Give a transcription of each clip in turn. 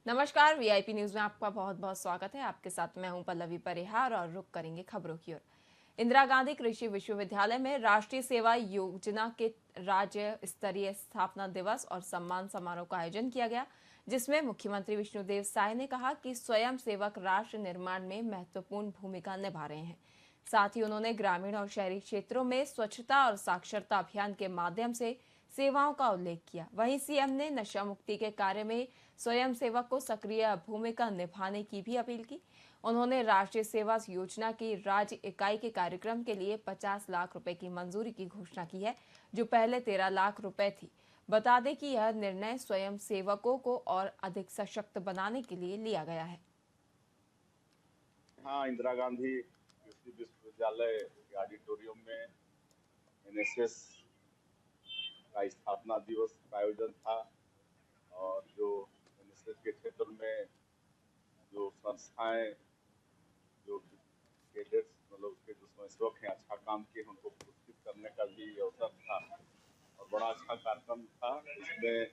नमस्कार। VIP news में आपका बहुत बहुत स्वागत है। आपके साथ मैं हूं पल्लवी परिहार और रुक करेंगे खबरों की ओर। इंदिरा गांधी कृषि विश्वविद्यालय में राष्ट्रीय सेवा योजना के राज्य स्तरीय स्थापना दिवस और सम्मान समारोह का आयोजन किया गया, जिसमें मुख्यमंत्री विष्णुदेव साय ने कहा कि स्वयं सेवक राष्ट्र निर्माण में महत्वपूर्ण भूमिका निभा रहे हैं। साथ ही उन्होंने ग्रामीण और शहरी क्षेत्रों में स्वच्छता और साक्षरता अभियान के माध्यम से सेवाओं का उल्लेख किया। वहीं सीएम ने नशा मुक्ति के कार्य में स्वयं सेवक को सक्रिय भूमिका निभाने की भी अपील की। उन्होंने राष्ट्रीय सेवा योजना की राज्य इकाई के कार्यक्रम के लिए 50 लाख रुपए की मंजूरी की घोषणा की है, जो पहले 13 लाख रुपए थी। बता दें कि यह निर्णय स्वयं सेवकों को और अधिक सशक्त बनाने के लिए लिया गया है। हाँ, इंदिरा गांधी कृषि विश्वविद्यालय के ऑडिटोरियम में एनएसएस का स्थापना दिवस का आयोजन था। और जो एनएसएस के क्षेत्र में जो संस्थाएं, जो कैडेट्स मतलब उसके जो स्वयंसेवक हैं अच्छा काम किए, उनको पुरस्कृत करने का भी अवसर था और बड़ा अच्छा कार्यक्रम था। इसमें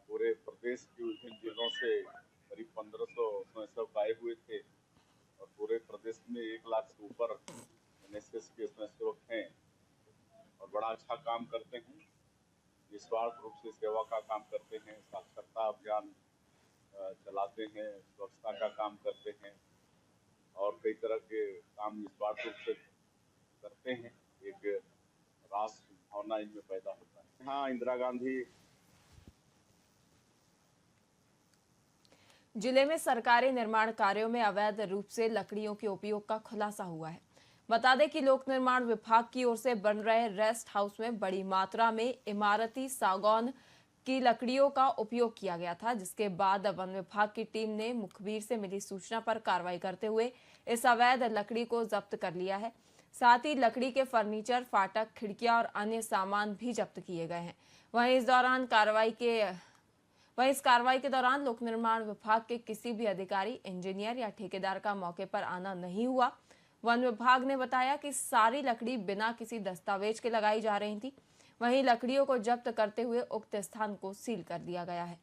पूरे प्रदेश के विभिन्न जिलों से करीब 1500 स्वयंसेवक आए हुए थे और पूरे प्रदेश में 1 लाख से ऊपर एनएसएस के स्वयंसेवक हैं और बड़ा अच्छा काम करते हैं। निस्वार्थ रूप से सेवा का काम करते हैं, साक्षरता अभियान चलाते हैं, स्वच्छता का काम करते हैं और कई तरह के काम निस्वार्थ रूप से करते हैं। एक राष्ट्र भावना इनमें पैदा होता है। हाँ, इंदिरा गांधी जिले में सरकारी निर्माण कार्यों में अवैध रूप से लकड़ियों के उपयोग का खुलासा हुआ है। बता दें कि लोक निर्माण विभाग की ओर से बन रहे रेस्ट हाउस में बड़ी मात्रा में इमारती सागौन की लकड़ियों का उपयोग किया गया था, जिसके बाद वन विभाग की टीम ने मुखबिर से मिली सूचना पर कार्रवाई करते हुए इस अवैध लकड़ी को जब्त कर लिया है। साथ ही लकड़ी के फर्नीचर, फाटक, खिड़कियां और अन्य सामान भी जब्त किए गए हैं। वहीं इस कार्रवाई के दौरान लोक निर्माण विभाग के किसी भी अधिकारी, इंजीनियर या ठेकेदार का मौके पर आना नहीं हुआ। वन विभाग ने बताया कि सारी लकड़ी बिना किसी दस्तावेज के लगाई जा रही थी। वहीं लकड़ियों को जब्त करते हुए उक्त स्थान को सील कर दिया गया है।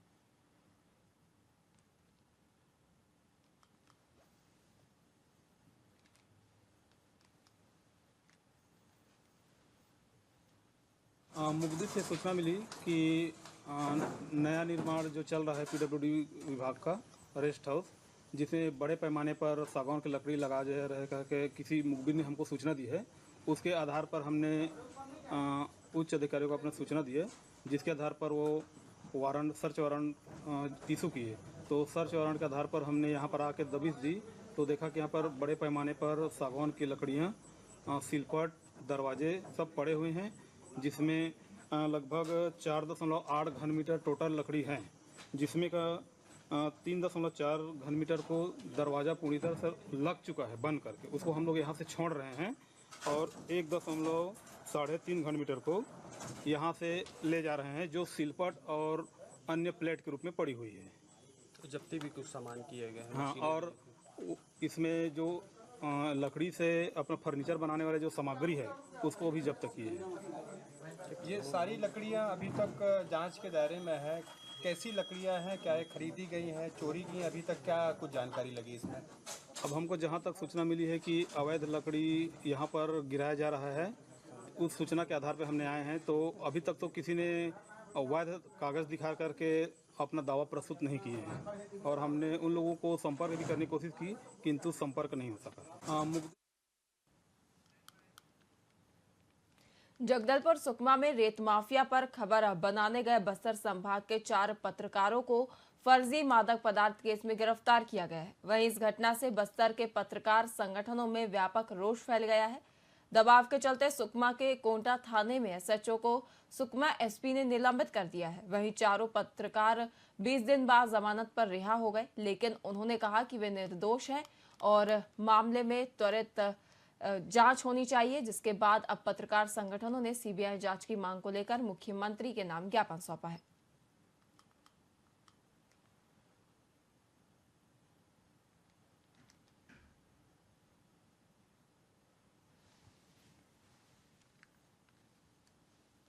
मुखबिर से सूचना मिली कि नया निर्माण जो चल रहा है पीडब्ल्यूडी विभाग का रेस्ट हाउस, जिसमें बड़े पैमाने पर सागौन की लकड़ी लगा जा रहे करके किसी मुखबिर ने हमको सूचना दी है। उसके आधार पर हमने उच्च अधिकारियों को अपने सूचना दी है, जिसके आधार पर वो सर्च वारंट इशू किए। तो सर्च वारंट के आधार पर हमने यहाँ पर आके दबिश दी तो देखा कि यहाँ पर बड़े पैमाने पर सागौन की लकड़ियाँ, सिलपट, दरवाजे सब पड़े हुए हैं, जिसमें लगभग 4.8 घन मीटर टोटल लकड़ी है, जिसमें का 3.4 घन मीटर को दरवाज़ा पूरी तरह से लग चुका है बंद करके। उसको हम लोग यहाँ से छोड़ रहे हैं और 1.3 घन मीटर को यहाँ से ले जा रहे हैं, जो सिलपट और अन्य प्लेट के रूप में पड़ी हुई है। तो जब्ती भी कुछ सामान किए गए हैं। हाँ, और इसमें जो लकड़ी से अपना फर्नीचर बनाने वाले जो सामग्री है उसको भी जब्त किए हैं। ये सारी लकड़ियां अभी तक जांच के दायरे में है। कैसी लकड़ियां हैं, क्या ये खरीदी गई हैं, चोरी की, अभी तक क्या कुछ जानकारी लगी इसमें? अब हमको जहाँ तक सूचना मिली है कि अवैध लकड़ी यहाँ पर गिराया जा रहा है, उस सूचना के आधार पर हमने आए हैं। तो अभी तक तो किसी ने अवैध कागज़ दिखा करके अपना दावा प्रस्तुत नहीं किए हैं और हमने उन लोगों को संपर्क भी करने की कोशिश की, किंतु संपर्क नहीं हो सका। जगदलपुर सुकमा में रेत माफिया पर खबर बनाने गए बस्तर संभाग के 4 पत्रकारों को फर्जी मादक पदार्थ केस में गिरफ्तार किया गया है। वहीं इस घटना से बस्तर के पत्रकार संगठनों में व्यापक रोष फैल गया है। दबाव के चलते सुकमा के कोंटा थाने में एसएचओ को सुकमा एसपी ने निलंबित कर दिया है। वहीं चारों पत्रकार 20 दिन बाद जमानत पर रिहा हो गए, लेकिन उन्होंने कहा कि वे निर्दोष हैं और मामले में त्वरित जांच होनी चाहिए, जिसके बाद अब पत्रकार संगठनों ने सीबीआई जांच की मांग को लेकर मुख्यमंत्री के नाम ज्ञापन सौंपा है।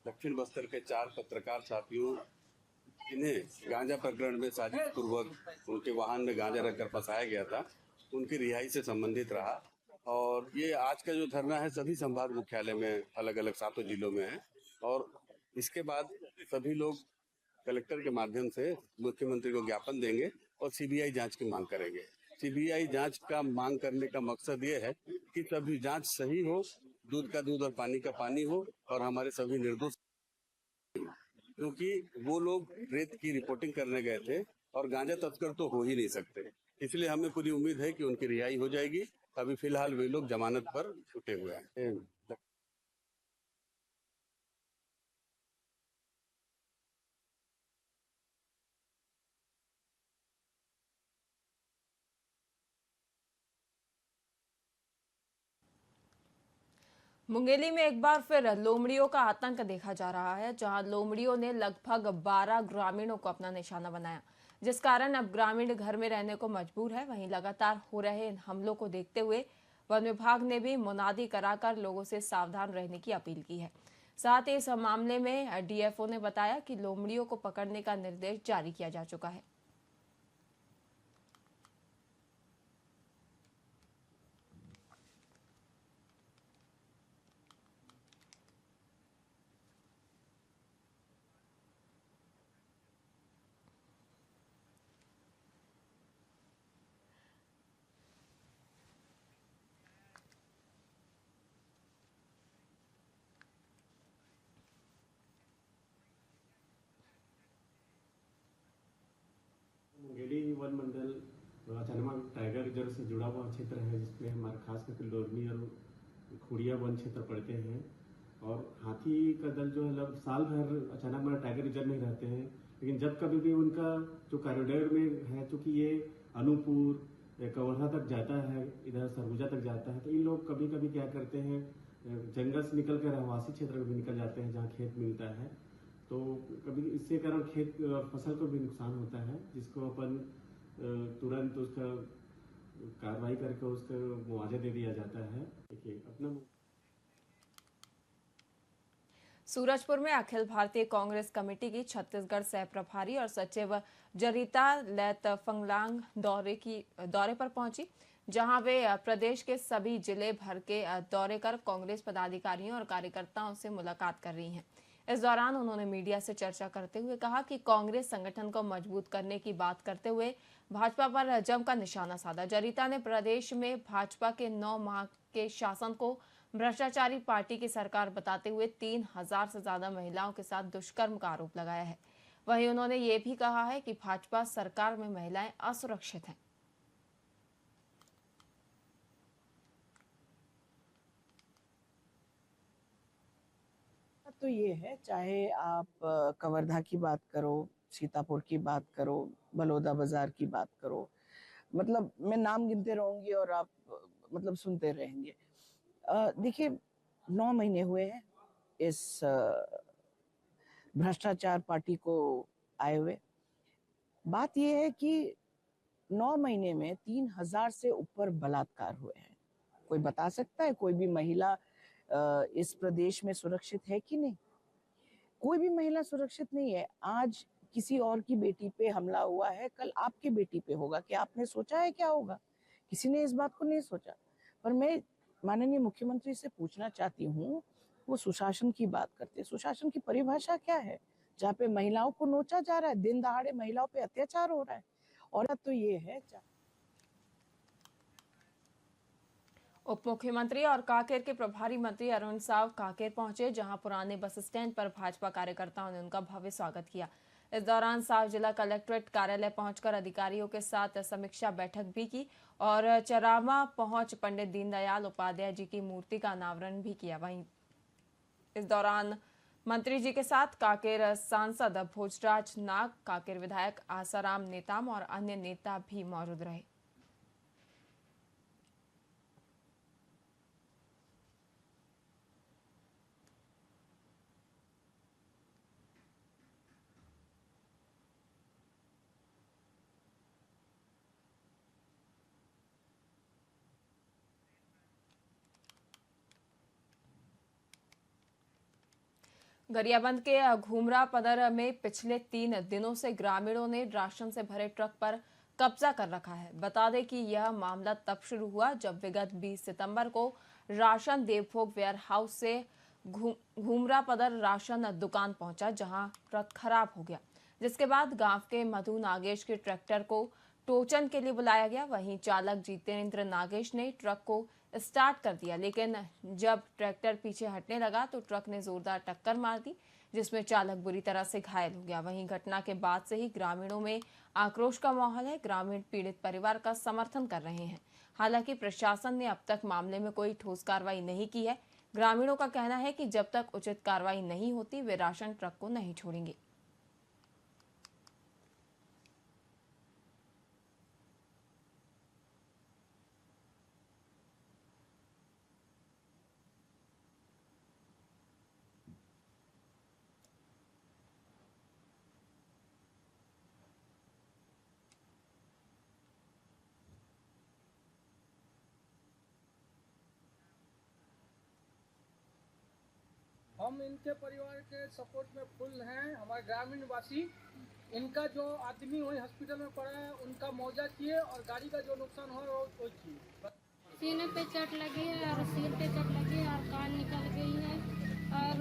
दक्षिण बस्तर के 4 पत्रकार साथियों जिन्हें गांजा प्रकरण में साजिश पूर्वक उनके वाहन में गांजा रखकर फंसाया गया था, उनकी रिहाई से संबंधित रहा। और ये आज का जो धरना है सभी संभाग मुख्यालय में अलग अलग 7 जिलों में है। और इसके बाद सभी लोग कलेक्टर के माध्यम से मुख्यमंत्री को ज्ञापन देंगे और सीबीआई जांच की मांग करेंगे। सीबीआई जांच का मांग करने का मकसद ये है कि सभी जांच सही हो, दूध का दूध और पानी का पानी हो और हमारे सभी निर्दोष, क्योंकि वो लोग रेत की रिपोर्टिंग करने गए थे और गांजा तस्कर तो हो ही नहीं सकते। इसलिए हमें पूरी उम्मीद है कि उनकी रिहाई हो जाएगी। अभी फिलहाल वे लोग जमानत पर छूटे हुए हैं। मुंगेली में एक बार फिर लोमड़ियों का आतंक देखा जा रहा है, जहां लोमड़ियों ने लगभग 12 ग्रामीणों को अपना निशाना बनाया, जिस कारण अब ग्रामीण घर में रहने को मजबूर है। वहीं लगातार हो रहे इन हमलों को देखते हुए वन विभाग ने भी मुनादी कराकर लोगों से सावधान रहने की अपील की है। साथ ही इस मामले में डीएफओ ने बताया कि लोमड़ियों को पकड़ने का निर्देश जारी किया जा चुका है। मुंगेली वन मंडल अचानक टाइगर रिजर्व से जुड़ा हुआ क्षेत्र है, जिसमें हमारे खास करके लोरनी और खुड़िया वन क्षेत्र पड़ते हैं। और हाथी का दल जो है लगभग साल भर अचानक हमारे टाइगर रिजर्व में रहते हैं, लेकिन जब कभी भी उनका जो कॉरिडोर में है, चूंकि ये अनूपपुर कवर्धा तक जाता है, इधर सरगुजा तक जाता है, तो इन लोग कभी कभी क्या करते हैं, जंगल से निकल कर रहवासी क्षेत्र में भी निकल जाते हैं जहाँ खेत मिलता है। तो कभी इससे कारण खेत और फसल को भी नुकसान होता है, जिसको अपन तुरंत उसका कार्रवाई करके उसका मुआवजा दे दिया जाता है। देखिए अपना सूरजपुर में अखिल भारतीय कांग्रेस कमेटी की छत्तीसगढ़ सह प्रभारी और सचिव जरीता लेतफंगलांग दौरे पर पहुंची, जहां वे प्रदेश के सभी जिले भर के दौरे कर कांग्रेस पदाधिकारियों और कार्यकर्ताओं से मुलाकात कर रही हैं। इस दौरान उन्होंने मीडिया से चर्चा करते हुए कहा कि कांग्रेस संगठन को मजबूत करने की बात करते हुए भाजपा पर जमकर निशाना साधा। जरीता ने प्रदेश में भाजपा के 9 माह के शासन को भ्रष्टाचारी पार्टी की सरकार बताते हुए 3000 से ज्यादा महिलाओं के साथ दुष्कर्म का आरोप लगाया है। वहीं उन्होंने ये भी कहा है कि भाजपा सरकार में महिलाएं असुरक्षित हैं। तो ये है, चाहे आप कवर्धा की बात करो, सीतापुर की बात करो, बलौदा बाजार की बात करो, मतलब मैं नाम गिनते रहूंगी और आप मतलब सुनते रहेंगे। देखिए 9 महीने हुए हैं इस भ्रष्टाचार पार्टी को आए हुए। बात यह है कि 9 महीने में 3000 से ऊपर बलात्कार हुए हैं। कोई बता सकता है कोई भी महिला इस प्रदेश में सुरक्षित है कि नहीं? कोई भी महिला सुरक्षित नहीं है। आज किसी और की बेटी पे हमला हुआ है, कल आपकी बेटी पे होगा। क्या आपने सोचा है क्या होगा? किसी ने इस बात को नहीं सोचा। पर मैं माननीय मुख्यमंत्री से पूछना चाहती हूँ, वो सुशासन की बात करते हैं। सुशासन की परिभाषा क्या है? जहाँ पे महिलाओं को नोचा जा रहा है, दिन दहाड़े महिलाओं पे अत्याचार हो रहा है। और तो ये है उप मुख्यमंत्री और कांकेर के प्रभारी मंत्री अरुण साव कांकेर पहुंचे, जहां पुराने बस स्टैंड पर भाजपा कार्यकर्ताओं ने उनका भव्य स्वागत किया। इस दौरान साव जिला कलेक्ट्रेट कार्यालय पहुंचकर अधिकारियों के साथ समीक्षा बैठक भी की और चरामा पहुंच पंडित दीनदयाल उपाध्याय जी की मूर्ति का अनावरण भी किया। वहीं इस दौरान मंत्री जी के साथ कांकेर सांसद भोजराज नाग, कांकेर विधायक आसाराम नेताम और अन्य नेता भी मौजूद रहे। गरियाबंद के घूमरा पदर में पिछले 3 दिनों से ग्रामीणों ने राशन से भरे ट्रक पर कब्जा कर रखा है। बता दें कि यह मामला तब शुरू हुआ जब विगत 20 सितंबर को राशन देवभोग वेयर हाउस से घूमरा पदर राशन दुकान पहुंचा, जहां ट्रक खराब हो गया, जिसके बाद गांव के मधु नागेश के ट्रैक्टर को टोचन के लिए बुलाया गया। वहीं चालक जितेंद्र नागेश ने ट्रक को स्टार्ट कर दिया, लेकिन जब ट्रैक्टर पीछे हटने लगा तो ट्रक ने जोरदार टक्कर मार दी, जिसमें चालक बुरी तरह से घायल हो गया। वहीं घटना के बाद से ही ग्रामीणों में आक्रोश का माहौल है। ग्रामीण पीड़ित परिवार का समर्थन कर रहे हैं। हालांकि प्रशासन ने अब तक मामले में कोई ठोस कार्रवाई नहीं की है। ग्रामीणों का कहना है कि जब तक उचित कार्रवाई नहीं होती वे राशन ट्रक को नहीं छोड़ेंगे। हम इनके परिवार के सपोर्ट में फुल हैं। हमारे ग्रामीण वासी, इनका जो आदमी वही हॉस्पिटल में पड़ा है उनका मुआवजा चाहिए और गाड़ी का जो नुकसान हुआ वो चाहिए। सीने पे चोट लगी है और सिर पे चोट लगी है और कान निकल गई है और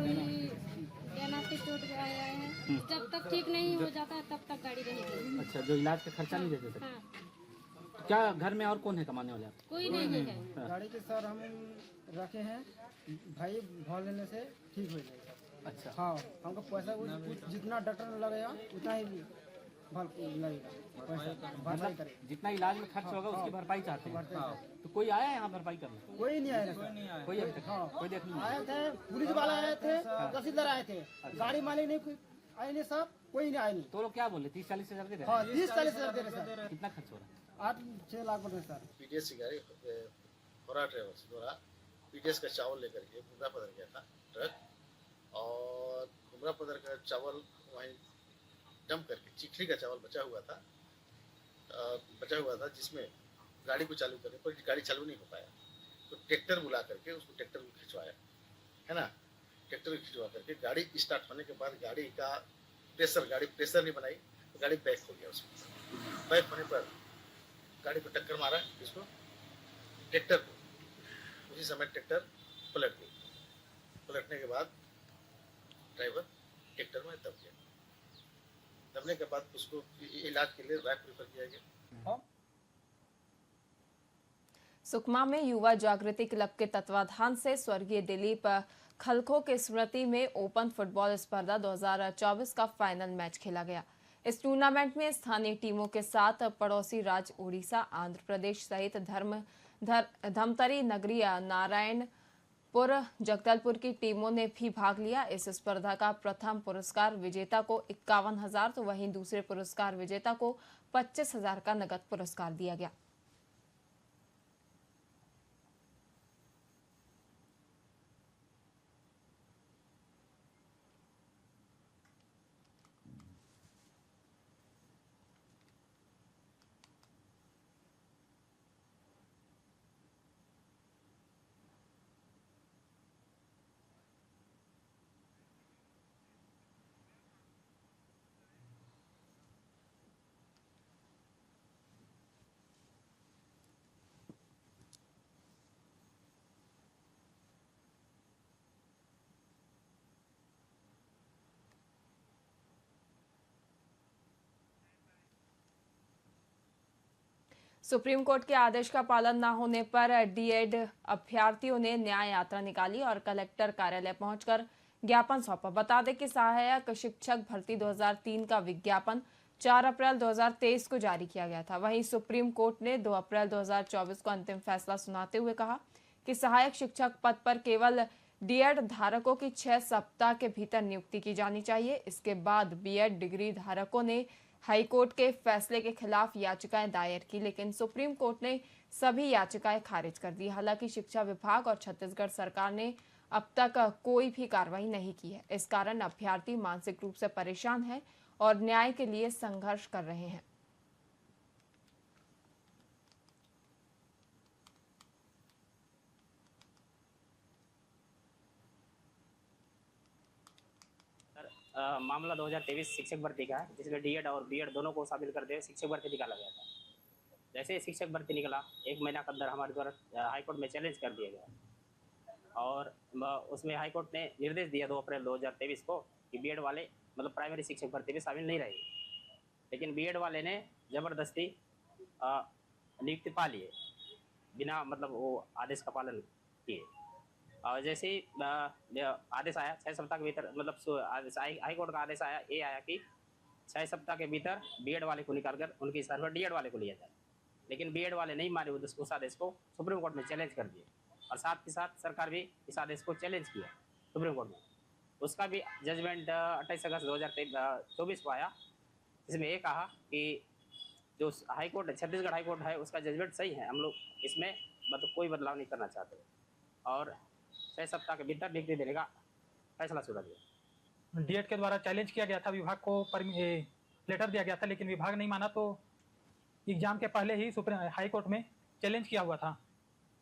गला पे चोट आया है। जब तक ठीक नहीं हो जाता है तब तक गाड़ी रहेगी। अच्छा, जो इलाज का खर्चा नहीं देते थे? हाँ। क्या घर में और कौन है कमाने वाले? आप कोई नहीं है। गाड़ी के सर हम रखे हैं, भाई भाव लेने से ठीक हो जाएगा। अच्छा, हाँ, हमको पैसा कुछ जितना डॉक्टर में लगेगा उतना ही भाव लगेगा, पैसा भरपाई करेगा। जितना इलाज में खर्च होगा उसकी भरपाई चाहते हैं। तो कोई आया यहाँ भरपाई करने? कोई नहीं आया। कोई अभी तक कोई देखने नहीं आया। आए थे, पुलिस वाला आए थे, तहसीलदार आए थे, गाड़ी मालिक नहीं कोई आए नहीं, साहब कोई नहीं आए नहीं। तो लोग क्या बोले? 30-40 हजार दे रहे हाँ, 30-40 हजार दे रहे सर। कितना खर्च हो रहा है? 8-6 लाख बोल रहे सर। पीटीएस की गाड़ी होरा ट्रेवल्स द्वारा पीटीएस का चावल लेकर के घुमरा पदर गया था ट्रक, और घुमरा पदर का चावल वहीं डंप करके चिखली का चावल बचा हुआ था जिसमें गाड़ी को चालू करने पर गाड़ी चालू नहीं हो पाया, तो ट्रैक्टर बुला करके उसको ट्रैक्टर को खिंचवाया, है ना। ट्रैक्टर को खिंचवा करके गाड़ी स्टार्ट होने के बाद गाड़ी प्रेशर नहीं बनाई तो गाड़ी बैक हो गया। उसमें बैक होने पर गाड़ी को टक्कर मारा, इसको ट्रैक्टर को। उसी समय ट्रैक्टर पलट गई। पलटने के बाद ड्राइवर ट्रैक्टर में दब गया। दबने के बाद उसको इलाज के लिए रायपुर रेफर किया गया। सुकमा में युवा जागृति क्लब के तत्वाधान से स्वर्गीय दिलीप खलखो की स्मृति में ओपन फुटबॉल स्पर्धा 2024 का फाइनल मैच खेला गया। इस टूर्नामेंट में स्थानीय टीमों के साथ पड़ोसी राज्य उड़ीसा, आंध्र प्रदेश सहित धमतरी, नगरी, नारायणपुर, जगदलपुर की टीमों ने भी भाग लिया। इस स्पर्धा का प्रथम पुरस्कार विजेता को 51,000 तो वहीं दूसरे पुरस्कार विजेता को 25,000 का नगद पुरस्कार दिया गया। सुप्रीम कोर्ट के आदेश का पालन न होने पर डीएड अभ्यर्थियों ने न्याय यात्रा निकाली और कलेक्टर कार्यालय पहुंचकर ज्ञापन सौंपा। बता दें कि सहायक शिक्षक भर्ती 2003 का विज्ञापन 4 अप्रैल 2023 को जारी किया गया था। वहीं सुप्रीम कोर्ट ने 2 अप्रैल 2024 को अंतिम फैसला सुनाते हुए कहा कि सहायक शिक्षक पद पर केवल डीएड धारकों की 6 सप्ताह के भीतर नियुक्ति की जानी चाहिए। इसके बाद बीएड डिग्री धारकों ने हाईकोर्ट के फैसले के खिलाफ याचिकाएं दायर की, लेकिन सुप्रीम कोर्ट ने सभी याचिकाएं खारिज कर दी। हालांकि शिक्षा विभाग और छत्तीसगढ़ सरकार ने अब तक कोई भी कार्रवाई नहीं की है। इस कारण अभ्यर्थी मानसिक रूप से परेशान हैं और न्याय के लिए संघर्ष कर रहे हैं। मामला 2023 शिक्षक भर्ती का है, जिसमें डीएड और बीएड दोनों को शामिल करते हुए शिक्षक भर्ती निकाला गया था। जैसे ही शिक्षक भर्ती निकला, 1 महीना के अंदर हमारे द्वारा हाईकोर्ट में चैलेंज कर दिया गया और उसमें हाईकोर्ट ने निर्देश दिया 2 अप्रैल 2023 को कि बीएड वाले मतलब प्राइमरी शिक्षक भर्ती में शामिल नहीं रहेंगे। लेकिन बीएड वाले ने ज़बरदस्ती नियुक्ति पा लिए बिना मतलब वो आदेश का पालन किए। और जैसे ही आदेश आया 6 सप्ताह के भीतर मतलब हाईकोर्ट का आदेश आया, ये आया कि 6 सप्ताह के भीतर बीएड वाले को निकालकर उनकी स्थान पर डीएड वाले को लिया जाए। लेकिन बीएड वाले नहीं माने उस आदेश को, सुप्रीम कोर्ट में चैलेंज कर दिए और साथ ही साथ सरकार भी इस आदेश को चैलेंज किया सुप्रीम कोर्ट में। उसका भी जजमेंट 28 अगस्त 2024 को आया, जिसमें ये कहा कि जो हाईकोर्ट छत्तीसगढ़ हाईकोर्ट है उसका जजमेंट सही है, हम लोग इसमें मतलब कोई बदलाव नहीं करना चाहते और 6 सप्ताह के भीतर नियुक्ति देने का फैसला सुना दिया। डीएड के द्वारा चैलेंज किया गया था, विभाग को लेटर दिया गया था, लेकिन विभाग नहीं माना तो एग्जाम के पहले ही सुप्रीम हाई कोर्ट में चैलेंज किया हुआ था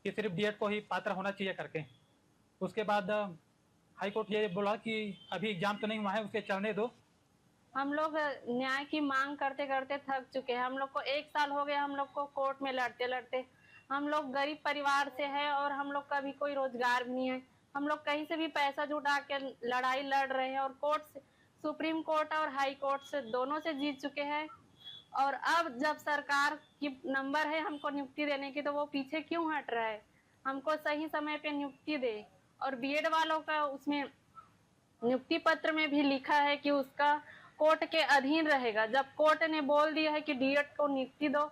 कि सिर्फ डीएड को ही पात्र होना चाहिए करके। उसके बाद हाई कोर्ट ये बोला कि अभी एग्जाम तो नहीं हुआ है, उसके चलने दो। हम लोग न्याय की मांग करते करते थक चुके हैं। हम लोग को 1 साल हो गया हम लोग को कोर्ट में लड़ते लड़ते। हम लोग गरीब परिवार से है और हम लोग का भी कोई रोजगार भी नहीं है। हम लोग कहीं से भी पैसा जुटा के लड़ाई लड़ रहे हैं और कोर्ट से, सुप्रीम कोर्ट और हाई कोर्ट से दोनों से जीत चुके हैं। और अब जब सरकार की नंबर है हमको नियुक्ति देने की, तो वो पीछे क्यों हट रहा है? हमको सही समय पे नियुक्ति दे। और बीएड वालों का उसमें नियुक्ति पत्र में भी लिखा है कि उसका कोर्ट के अधीन रहेगा। जब कोर्ट ने बोल दिया है कि डीएड को नियुक्ति दो,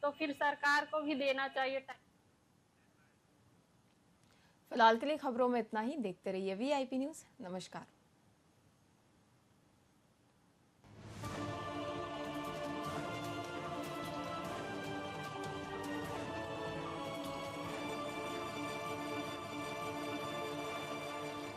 तो फिर सरकार को भी देना चाहिए। फिलहाल के लिए खबरों में इतना ही। देखते रहिए वीआईपी न्यूज़। नमस्कार।